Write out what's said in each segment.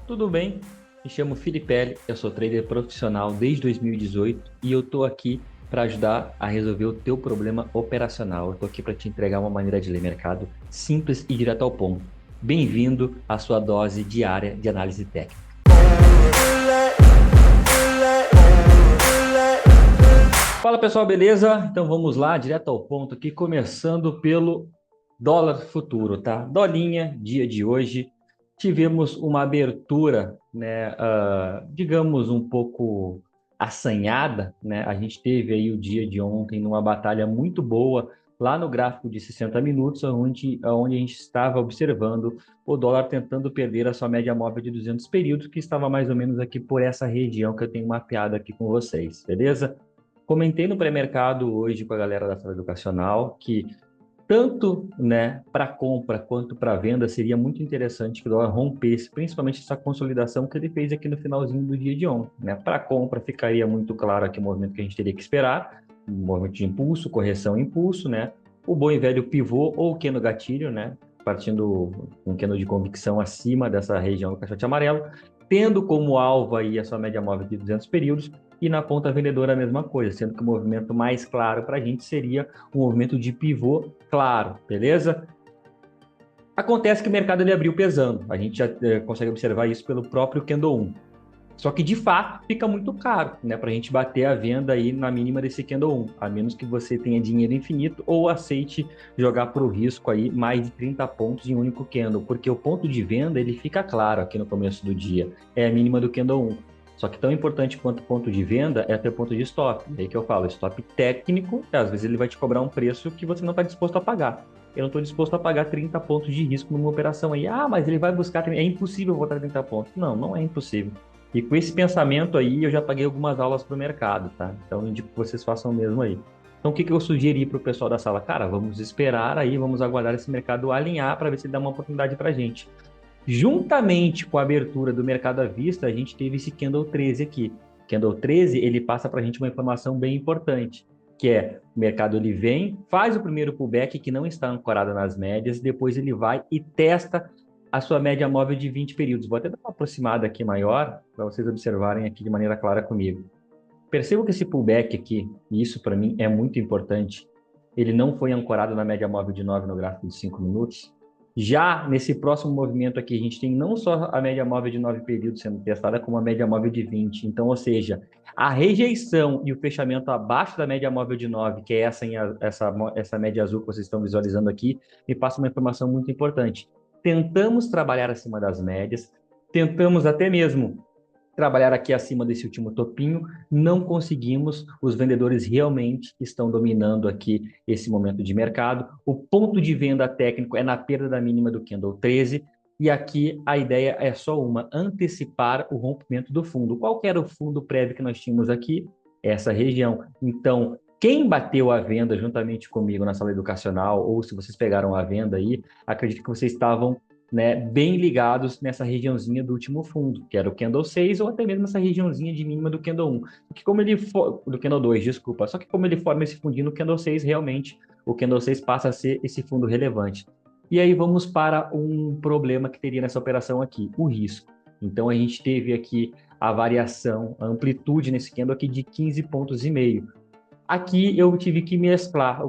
Tudo bem? Me chamo Filipelli, eu sou trader profissional desde 2018 e eu estou aqui para ajudar a resolver o teu problema operacional. Eu estou aqui para te entregar uma maneira de ler mercado simples e direto ao ponto. Bem-vindo à sua dose diária de análise técnica. Fala pessoal, beleza? Então vamos lá, direto ao ponto aqui, começando pelo dólar futuro, tá? Dolinha, dia de hoje, tivemos uma abertura, né, digamos um pouco assanhada, né? A gente teve aí o dia de ontem numa batalha muito boa lá no gráfico de 60 minutos, onde a gente estava observando o dólar tentando perder a sua média móvel de 200 períodos, que estava mais ou menos aqui por essa região que eu tenho mapeado aqui com vocês, beleza? Comentei no pré-mercado hoje com a galera da sala educacional que tanto, né, para compra quanto para venda seria muito interessante que o dólar rompesse, principalmente essa consolidação que ele fez aqui no finalzinho do dia de ontem, né? Para compra ficaria muito claro aqui o movimento que a gente teria que esperar, um movimento de impulso, correção, impulso, né? O bom e velho pivô ou candle gatilho, né? Partindo um candle de convicção acima dessa região do caixote amarelo, tendo como alvo aí a sua média móvel de 200 períodos, e na ponta vendedora a mesma coisa, sendo que o movimento mais claro para a gente seria um movimento de pivô claro, beleza? Acontece que o mercado ele abriu pesando, a gente já consegue observar isso pelo próprio Candle 1. Só que de fato fica muito caro, né, para a gente bater a venda aí na mínima desse Candle 1, a menos que você tenha dinheiro infinito ou aceite jogar para o risco aí mais de 30 pontos em um único candle, porque o ponto de venda ele fica claro aqui no começo do dia, é a mínima do Candle 1. Só que tão importante quanto o ponto de venda é ter ponto de stop. É aí que eu falo, stop técnico, às vezes ele vai te cobrar um preço que você não está disposto a pagar. Eu não estou disposto a pagar 30 pontos de risco numa operação aí. Ah, mas ele vai buscar. É impossível botar 30 pontos. Não, não é impossível. E com esse pensamento aí, eu já paguei algumas aulas para o mercado, tá? Então, eu indico que vocês façam o mesmo aí. Então, o que eu sugeri para o pessoal da sala? Cara, vamos esperar aí, vamos aguardar esse mercado alinhar para ver se ele dá uma oportunidade para a gente. Juntamente com a abertura do mercado à vista, a gente teve esse Candle 13 aqui. Candle 13, ele passa para a gente uma informação bem importante, que é o mercado ele vem, faz o primeiro pullback que não está ancorado nas médias, depois ele vai e testa a sua média móvel de 20 períodos. Vou até dar uma aproximada aqui maior, para vocês observarem aqui de maneira clara comigo. Perceba que esse pullback aqui, e isso para mim é muito importante, ele não foi ancorado na média móvel de 9 no gráfico de 5 minutos. Já nesse próximo movimento aqui, a gente tem não só a média móvel de 9 períodos sendo testada, como a média móvel de 20. Então, ou seja, a rejeição e o fechamento abaixo da média móvel de 9, que é essa média azul que vocês estão visualizando aqui, me passa uma informação muito importante. Tentamos trabalhar acima das médias, tentamos até mesmo trabalhar aqui acima desse último topinho, não conseguimos, os vendedores realmente estão dominando aqui esse momento de mercado, o ponto de venda técnico é na perda da mínima do Candle 13, e aqui a ideia é só uma, antecipar o rompimento do fundo. Qual que era o fundo prévio que nós tínhamos aqui? Essa região. Então, quem bateu a venda juntamente comigo na sala educacional, ou se vocês pegaram a venda aí, acredito que vocês estavam, né, bem ligados nessa regiãozinha do último fundo, que era o Candle 6 ou até mesmo essa regiãozinha de mínima do Candle 1. Que como ele do Candle 2, desculpa. Só que como ele forma esse fundinho no Candle 6, realmente o Candle 6 passa a ser esse fundo relevante. E aí vamos para um problema que teria nessa operação aqui, o risco. Então a gente teve aqui a variação, a amplitude nesse candle aqui de 15 pontos e meio. Aqui eu tive que mesclar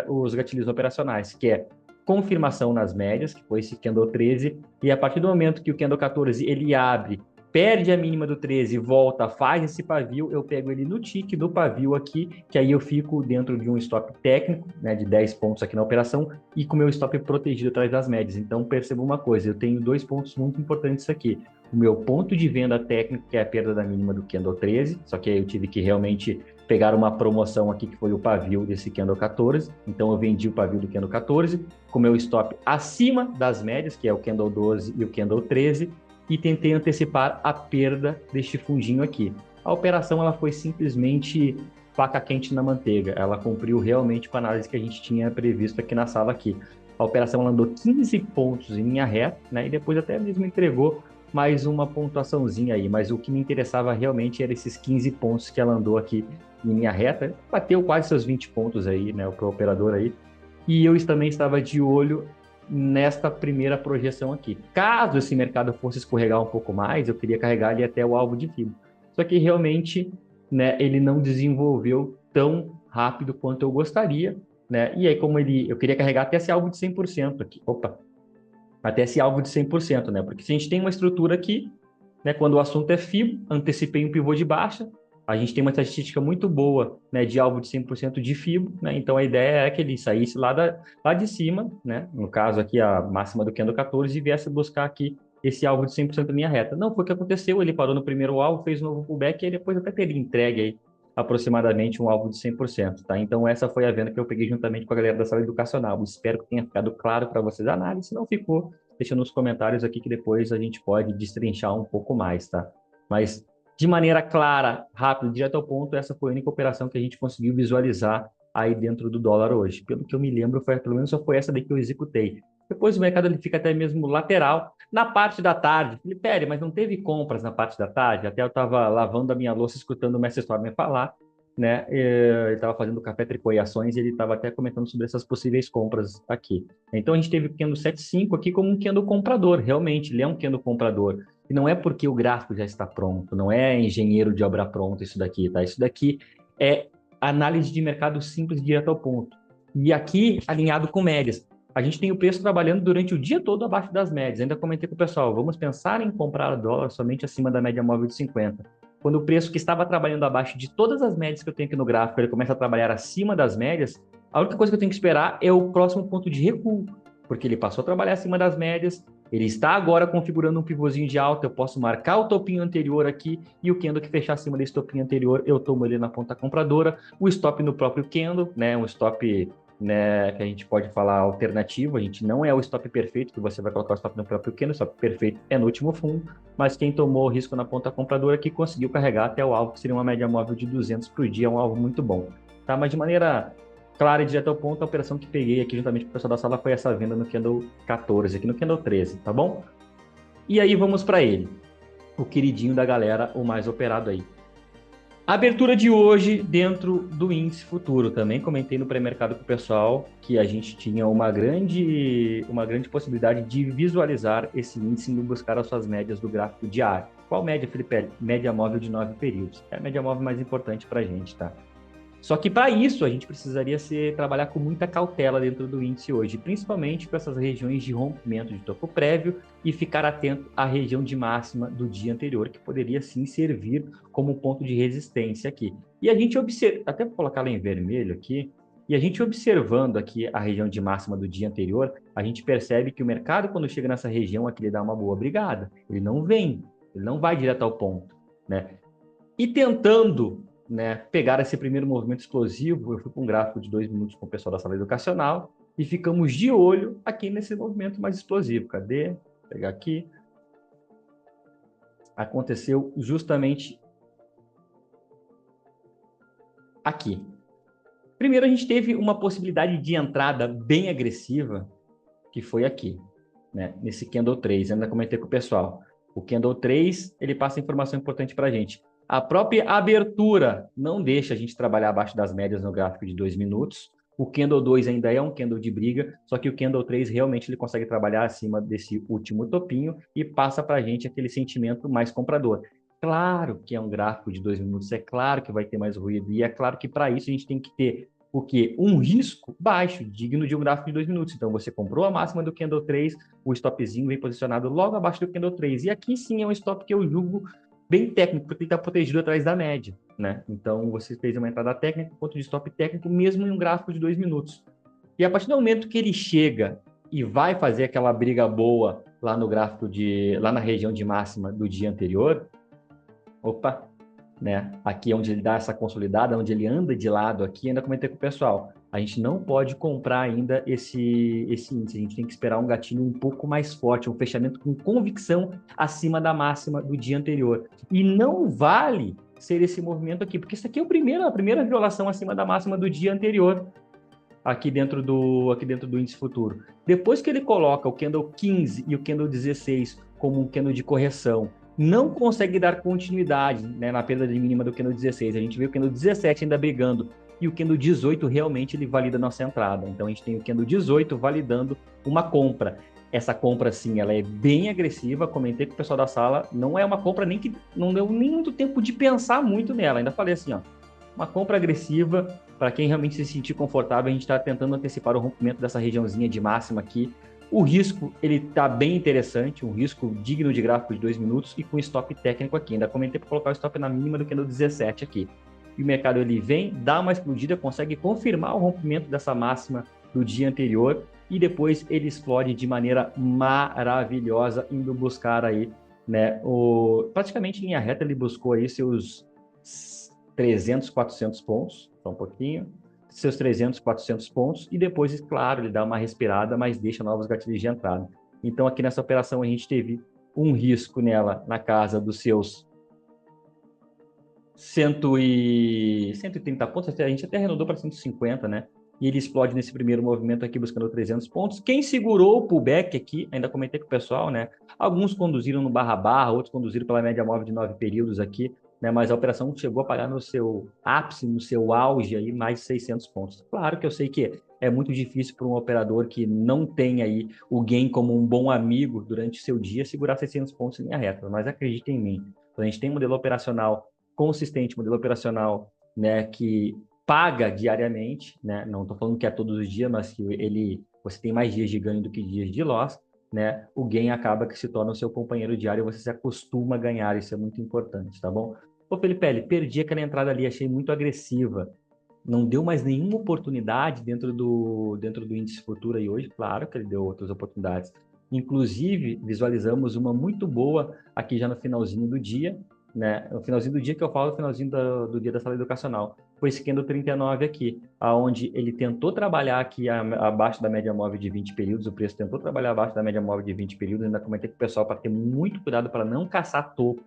os gatilhos operacionais, que é confirmação nas médias, que foi esse candle 13, e a partir do momento que o candle 14 ele abre, perde a mínima do 13, volta, faz esse pavio, eu pego ele no tick do pavio aqui, que aí eu fico dentro de um stop técnico, né, de 10 pontos aqui na operação, e com o meu stop protegido atrás das médias. Então perceba uma coisa, eu tenho dois pontos muito importantes aqui. O meu ponto de venda técnico, que é a perda da mínima do candle 13, só que aí eu tive que realmente pegar uma promoção aqui que foi o pavio desse candle 14, então eu vendi o pavio do candle 14, com meu stop acima das médias, que é o candle 12 e o candle 13, e tentei antecipar a perda deste fundinho aqui. A operação ela foi simplesmente faca quente na manteiga, ela cumpriu realmente com a análise que a gente tinha previsto aqui na sala aqui. A operação ela andou 15 pontos em linha reta, né, e depois até mesmo entregou mais uma pontuaçãozinha aí, mas o que me interessava realmente era esses 15 pontos que ela andou aqui em linha reta, bateu quase seus 20 pontos aí, né, para o operador aí, e eu também estava de olho nesta primeira projeção aqui. Caso esse mercado fosse escorregar um pouco mais, eu queria carregar ele até o alvo de fibra. Só que realmente, né, ele não desenvolveu tão rápido quanto eu gostaria, né? E aí, como eu queria carregar até esse alvo de 100% aqui. Opa, até esse alvo de 100%, né? Porque se a gente tem uma estrutura aqui, né, quando o assunto é FIBO, antecipei um pivô de baixa, a gente tem uma estatística muito boa, né, de alvo de 100% de FIBO, né? Então a ideia é que ele saísse lá de cima, né? No caso aqui a máxima do candle 14 e viesse buscar aqui esse alvo de 100% da minha reta. Não foi o que aconteceu, ele parou no primeiro alvo, fez um novo pullback e aí depois até teria entregue aí aproximadamente um alvo de 100%, tá? Então essa foi a venda que eu peguei juntamente com a galera da sala educacional. Espero que tenha ficado claro para vocês a análise. Se não ficou, deixa nos comentários aqui que depois a gente pode destrinchar um pouco mais, tá? Mas de maneira clara, rápida, direto ao ponto, essa foi a única operação que a gente conseguiu visualizar aí dentro do dólar hoje. Pelo que eu me lembro, pelo menos só foi essa daí que eu executei. Depois o mercado ele fica até mesmo lateral. Na parte da tarde, Felipe, mas não teve compras na parte da tarde? Até eu estava lavando a minha louça, escutando o Mestre Storm falar, né? Ele estava fazendo café, tricô e ações, e ele estava até comentando sobre essas possíveis compras aqui. Então a gente teve o candle 7.5 aqui como um candle comprador, realmente, ele é um candle comprador. E não é porque o gráfico já está pronto, não é engenheiro de obra pronta isso daqui, tá? Isso daqui é análise de mercado simples, direto ao ponto. E aqui, alinhado com médias. A gente tem o preço trabalhando durante o dia todo abaixo das médias. Ainda comentei com o pessoal, vamos pensar em comprar dólar somente acima da média móvel de 50. Quando o preço que estava trabalhando abaixo de todas as médias que eu tenho aqui no gráfico, ele começa a trabalhar acima das médias, a única coisa que eu tenho que esperar é o próximo ponto de recuo, porque ele passou a trabalhar acima das médias, ele está agora configurando um pivôzinho de alta, eu posso marcar o topinho anterior aqui e o candle que fechar acima desse topinho anterior, eu tomo ele na ponta compradora, o stop no próprio candle, né, um stop, né, que a gente pode falar alternativo, a gente não é o stop perfeito, que você vai colocar o stop no próprio candle, o stop perfeito é no último fundo, mas quem tomou o risco na ponta compradora aqui conseguiu carregar até o alvo, que seria uma média móvel de 200 por dia, um alvo muito bom, tá? Mas de maneira clara e direta ao ponto, a operação que peguei aqui juntamente com o pessoal da sala foi essa venda no candle 14, aqui no candle 13, tá bom? E aí vamos para ele, o queridinho da galera, o mais operado aí. A abertura de hoje dentro do índice futuro. Também comentei no pré-mercado com o pessoal que a gente tinha uma grande possibilidade de visualizar esse índice e buscar as suas médias do gráfico diário. Qual média, Felipe? Média móvel de 9 períodos. É a média móvel mais importante para a gente, tá? Só que para isso a gente precisaria trabalhar com muita cautela dentro do índice hoje, principalmente com essas regiões de rompimento de topo prévio e ficar atento à região de máxima do dia anterior, que poderia sim servir como ponto de resistência aqui. E a gente observa, até vou colocar ela em vermelho aqui, e a gente observando aqui a região de máxima do dia anterior, a gente percebe que o mercado, quando chega nessa região aqui, ele dá uma boa brigada, ele não vai direto ao ponto, né? E tentando, né, pegar esse primeiro movimento explosivo, eu fui com um gráfico de 2 minutos com o pessoal da sala educacional e ficamos de olho aqui nesse movimento mais explosivo. Cadê? Vou pegar aqui. Aconteceu justamente aqui. Primeiro, a gente teve uma possibilidade de entrada bem agressiva, que foi aqui, né, nesse Candle 3. Eu ainda comentei com o pessoal. O Candle 3, ele passa informação importante para a gente. A própria abertura não deixa a gente trabalhar abaixo das médias no gráfico de 2 minutos. O Candle 2 ainda é um candle de briga, só que o Candle 3 realmente ele consegue trabalhar acima desse último topinho e passa para a gente aquele sentimento mais comprador. Claro que é um gráfico de 2 minutos, é claro que vai ter mais ruído, e é claro que para isso a gente tem que ter o quê? Um risco baixo, digno de um gráfico de 2 minutos. Então, você comprou a máxima do Candle 3, o stopzinho vem posicionado logo abaixo do Candle 3. E aqui sim é um stop que eu julgo bem técnico, porque ele está protegido atrás da média, né? Então, você fez uma entrada técnica, ponto de stop técnico, mesmo em um gráfico de 2 minutos. E a partir do momento que ele chega e vai fazer aquela briga boa lá no gráfico lá na região de máxima do dia anterior, opa, né? Aqui é onde ele dá essa consolidada, onde ele anda de lado aqui, ainda comentei com o pessoal, a gente não pode comprar ainda esse índice, a gente tem que esperar um gatilho um pouco mais forte, um fechamento com convicção acima da máxima do dia anterior. E não vale ser esse movimento aqui, porque isso aqui é a primeira violação acima da máxima do dia anterior, aqui dentro do índice futuro. Depois que ele coloca o candle 15 e o candle 16 como um candle de correção, não consegue dar continuidade, né, na perda de mínima do candle 16. A gente vê o candle 17 ainda brigando e o candle 18 realmente ele valida a nossa entrada. Então a gente tem o candle 18 validando uma compra. Essa compra, sim, ela é bem agressiva. Comentei com o pessoal da sala, não é uma compra nem que não deu nem muito tempo de pensar muito nela. Ainda falei assim, ó, uma compra agressiva para quem realmente se sentir confortável. A gente está tentando antecipar o rompimento dessa regiãozinha de máxima aqui. O risco, ele está bem interessante, um risco digno de gráfico de 2 minutos e com stop técnico aqui. Ainda comentei para colocar o stop na mínima do candle 17 aqui. E o mercado ele vem, dá uma explodida, consegue confirmar o rompimento dessa máxima do dia anterior e depois ele explode de maneira maravilhosa, indo buscar aí, né, praticamente em linha reta ele buscou aí seus 300, 400 pontos, só um pouquinho, seus 300, 400 pontos, e depois, claro, ele dá uma respirada, mas deixa novos gatilhos de entrada. Então, aqui nessa operação, a gente teve um risco nela na casa dos seus 130 pontos, a gente até arredondou para 150, né? E ele explode nesse primeiro movimento aqui, buscando 300 pontos. Quem segurou o pullback aqui, ainda comentei com o pessoal, né? Alguns conduziram no barra-barra, outros conduziram pela média móvel de 9 períodos aqui, né? Mas a operação chegou a pagar no seu ápice, no seu auge aí, mais de 600 pontos. Claro que eu sei que é muito difícil para um operador que não tem aí o gain como um bom amigo durante o seu dia segurar 600 pontos em linha reta, mas acreditem em mim. Quando a gente tem um modelo operacional consistente, modelo operacional, né, que paga diariamente, né, não estou falando que é todos os dias, mas que você tem mais dias de ganho do que dias de loss, né, o gain acaba que se torna o seu companheiro diário, você se acostuma a ganhar, isso é muito importante, tá bom? Ô Felipe, perdi aquela entrada ali, achei muito agressiva, não deu mais nenhuma oportunidade dentro do índice futuro aí hoje, claro que ele deu outras oportunidades, inclusive visualizamos uma muito boa aqui já no finalzinho do dia, né? No finalzinho do dia que eu falo, no finalzinho do dia da sala educacional, foi esse candle 39 aqui, aonde ele tentou trabalhar aqui abaixo da média móvel de 20 períodos, o preço tentou trabalhar abaixo da média móvel de 20 períodos, ainda comentei com o pessoal para ter muito cuidado para não caçar topo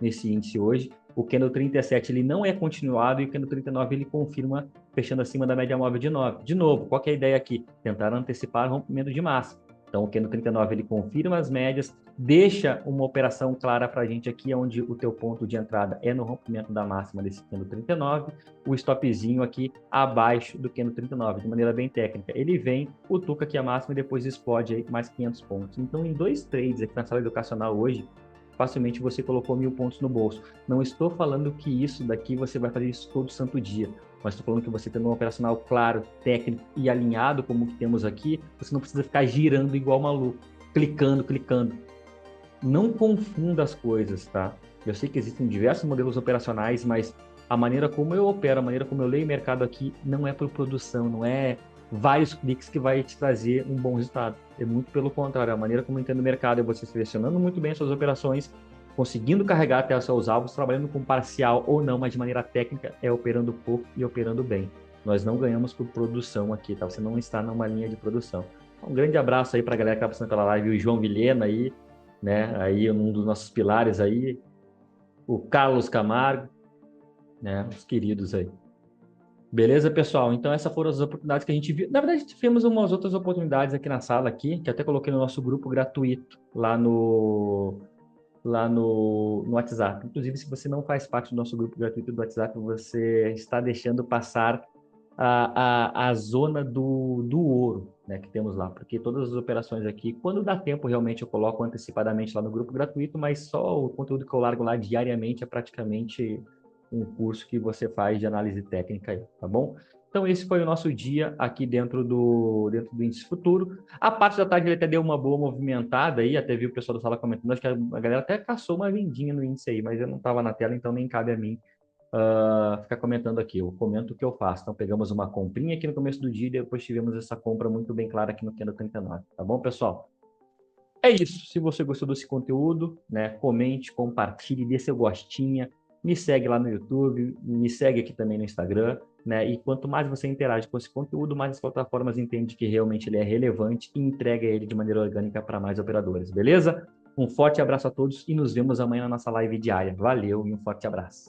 nesse índice hoje. O candle 37 ele não é continuado e o candle 39 ele confirma fechando acima da média móvel de 9. De novo, qual que é a ideia aqui? Tentar antecipar o rompimento de massa. Então, o candle 39 ele confirma as médias, deixa uma operação clara para a gente aqui, onde o teu ponto de entrada é no rompimento da máxima desse candle 39, o stopzinho aqui abaixo do candle 39, de maneira bem técnica. Ele vem, cutuca aqui a máxima e depois explode aí mais 500 pontos. Então, em 2 trades aqui na sala educacional hoje, facilmente você colocou 1.000 pontos no bolso. Não estou falando que isso daqui você vai fazer isso todo santo dia, mas estou falando que você tendo um operacional claro, técnico e alinhado como que temos aqui, você não precisa ficar girando igual maluco, clicando. Não confunda as coisas, tá? Eu sei que existem diversos modelos operacionais, mas a maneira como eu opero, a maneira como eu leio o mercado aqui, não é por produção, não é vários cliques que vai te trazer um bom resultado. É muito pelo contrário, a maneira como eu entendo o mercado é você selecionando muito bem as suas operações, conseguindo carregar até os seus alvos, trabalhando com parcial ou não, mas de maneira técnica, é operando pouco e operando bem. Nós não ganhamos por produção aqui, tá? Você não está numa linha de produção. Um grande abraço aí para a galera que está passando pela live, o João Vilhena aí, né? Aí um dos nossos pilares aí, o Carlos Camargo, né? Os queridos aí. Beleza, pessoal? Então, essas foram as oportunidades que a gente viu. Na verdade, tivemos umas outras oportunidades aqui na sala, aqui, que até coloquei no nosso grupo gratuito lá no WhatsApp. Inclusive, se você não faz parte do nosso grupo gratuito do WhatsApp, você está deixando passar a zona do ouro, né, que temos lá. Porque todas as operações aqui, quando dá tempo, realmente eu coloco antecipadamente lá no grupo gratuito, mas só o conteúdo que eu largo lá diariamente é praticamente um curso que você faz de análise técnica aí, tá bom? Então, esse foi o nosso dia aqui dentro do Índice Futuro. A parte da tarde ele até deu uma boa movimentada aí, até vi o pessoal da sala comentando, acho que a galera até caçou uma vendinha no índice aí, mas eu não estava na tela, então nem cabe a mim ficar comentando aqui. Eu comento o que eu faço. Então, pegamos uma comprinha aqui no começo do dia e depois tivemos essa compra muito bem clara aqui no Candle 39, tá bom, pessoal? É isso. Se você gostou desse conteúdo, né, comente, compartilhe, dê seu gostinho, me segue lá no YouTube, me segue aqui também no Instagram, né? E quanto mais você interage com esse conteúdo, mais as plataformas entendem que realmente ele é relevante e entrega ele de maneira orgânica para mais operadores, beleza? Um forte abraço a todos e nos vemos amanhã na nossa live diária. Valeu e um forte abraço.